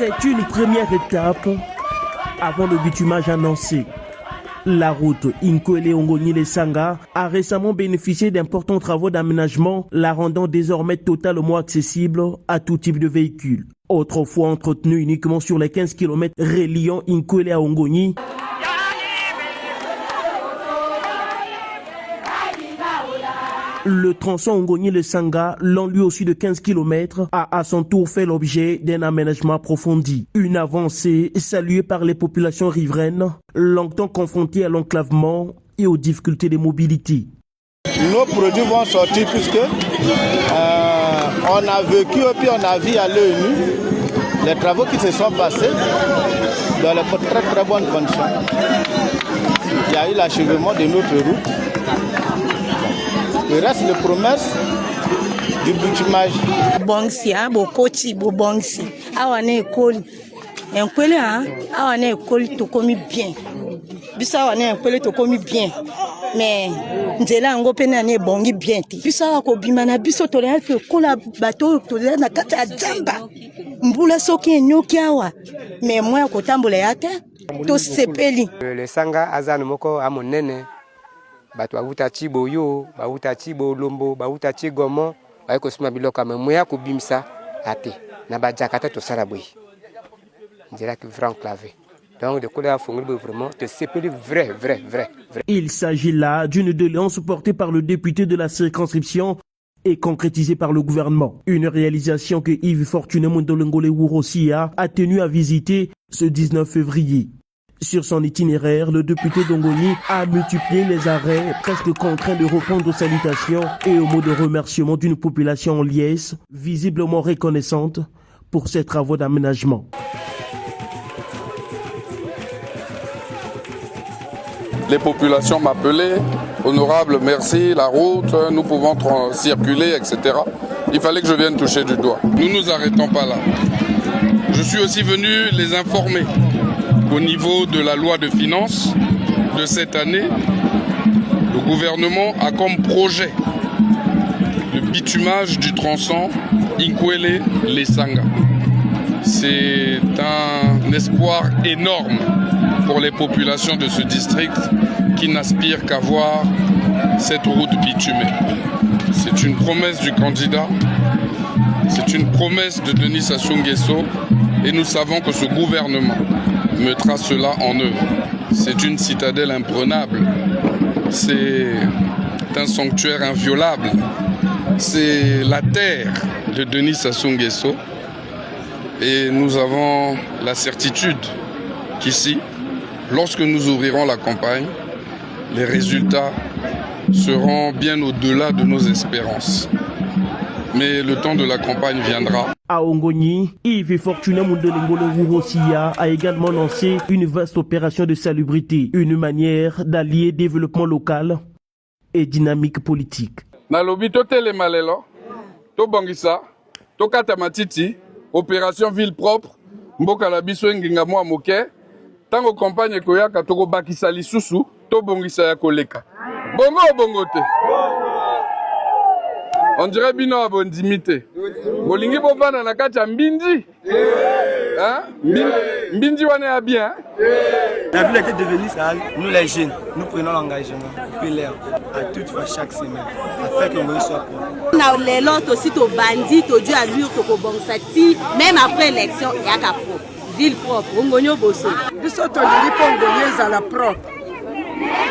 C'est une première étape avant le bitumage annoncé. La route Inkwele-Ongoni-Lesanga a récemment bénéficié d'importants travaux d'aménagement, la rendant désormais totalement accessible à tout type de véhicule. Autrefois entretenue uniquement sur les 15 km reliant Inkwele à Ongoni, le tronçon Ongoni-Lesanga, long lui aussi de 15 km, a à son tour fait l'objet d'un aménagement approfondi. Une avancée saluée par les populations riveraines, longtemps confrontées à l'enclavement et aux difficultés de mobilité. Nos produits vont sortir puisque on a vécu et puis on a vu à l'œil nu les travaux qui se sont passés dans les très très bonnes conditions. Il y a eu l'achèvement de notre route. Il reste les promesses du bitumage. Bongsi, bokoti, bongsi. Awane école. Enkwele awane école to komi bien. Bisa awane école to komi bien. Mais nzela ngo pena ne bongi bien ti. Bisa ko bimana biso to le fe kola bateau to le na kata ya jamba. Mbula soki enyoki awa. Mais moi ko tambola yate to sepeli. Le sanga azanu moko amonene. Bato bauta Chiboyo, bauta Chibolombo, bauta Chigomo, baiko sima biloka memoya ko bimsa ate na bajakata to saraboy. Ndira ki franc clavé. Donc de quoi fongol vraiment te sepeli vrai. Il s'agit là d'une doléance portée par le député de la circonscription et concrétisée par le gouvernement. Une réalisation que Yves Fortuné Mondolengole Wurosia a tenu à visiter ce 19 février. Sur son itinéraire, le député d'Ongoni a multiplié les arrêts, presque contraint de répondre aux salutations et aux mots de remerciement d'une population en liesse, visiblement reconnaissante pour ses travaux d'aménagement. Les populations m'appelaient, honorable, merci, la route, nous pouvons circuler, etc. Il fallait que je vienne toucher du doigt. Nous ne nous arrêtons pas là. Je suis aussi venu les informer qu'au niveau de la loi de finances de cette année, le gouvernement a comme projet le bitumage du tronçon Inkwele-Lesanga. C'est un espoir énorme pour les populations de ce district qui n'aspirent qu'à voir cette route bitumée. C'est une promesse du candidat, c'est une promesse de Denis Sassou Nguesso et nous savons que ce gouvernement mettra cela en œuvre. C'est une citadelle imprenable, c'est un sanctuaire inviolable, c'est la terre de Denis Sassou Nguesso et nous avons la certitude qu'ici, lorsque nous ouvrirons la campagne, les résultats seront bien au-delà de nos espérances. Mais le temps de la campagne viendra. À Ongoni, Yves Fortuné Mondolengole Wurosia a également lancé une vaste opération de salubrité, une manière d'allier développement local et dynamique politique. Nalobi totele malelo, to bangisa, to kata matiti, opération ville propre, mboka la biso nginga mwa moke, tango campagne koyaka toko bakisa lisusu, to bongisa ya koleka. Bongo bongo te. On dirait bino abondimité. Bolingi bovana na kati ya mbindi. Hein? Mbindi wane a bien. La ville était devenue sale. Nous les jeunes, nous prenons l'engagement depuis l'air à toute fois chaque semaine afin qu'on soit propre. Na lelo to si to bandit to dû allure to ko bongsati même après l'élection ya ka propre. Ville propre, Ongonyo bosso. Biso to lingi pongolien za la propre.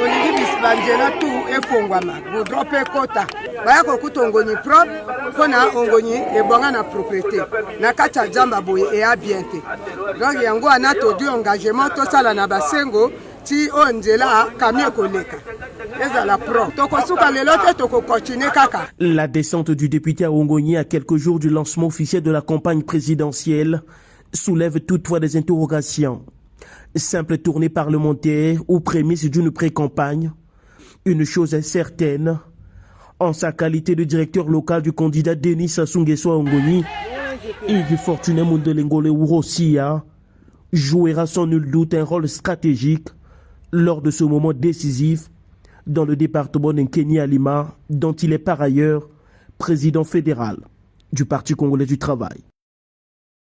Olingi bisbanjela tu efongwama budrope kota baya ko kutongoni propre fona ongoni ebonga na propriété na kacha jamba boye e a bienté donc yango ana to du engagement to sala na basengo ti onzela kamio koleka ezala propre to kosuka lelo te to ko continuer kaka. La descente du député à Ongoni à quelques jours du lancement officiel de la campagne présidentielle soulève toutefois des interrogations. Simple tournée parlementaire ou prémisse d'une pré-campagne, une chose est certaine, en sa qualité de directeur local du candidat Denis Sassou Nguesso à Ongoni, Yves Fortuné Mondolengole Wurosia jouera sans nul doute un rôle stratégique lors de ce moment décisif dans le département d'Nkeni-Alima, dont il est par ailleurs président fédéral du Parti congolais du travail.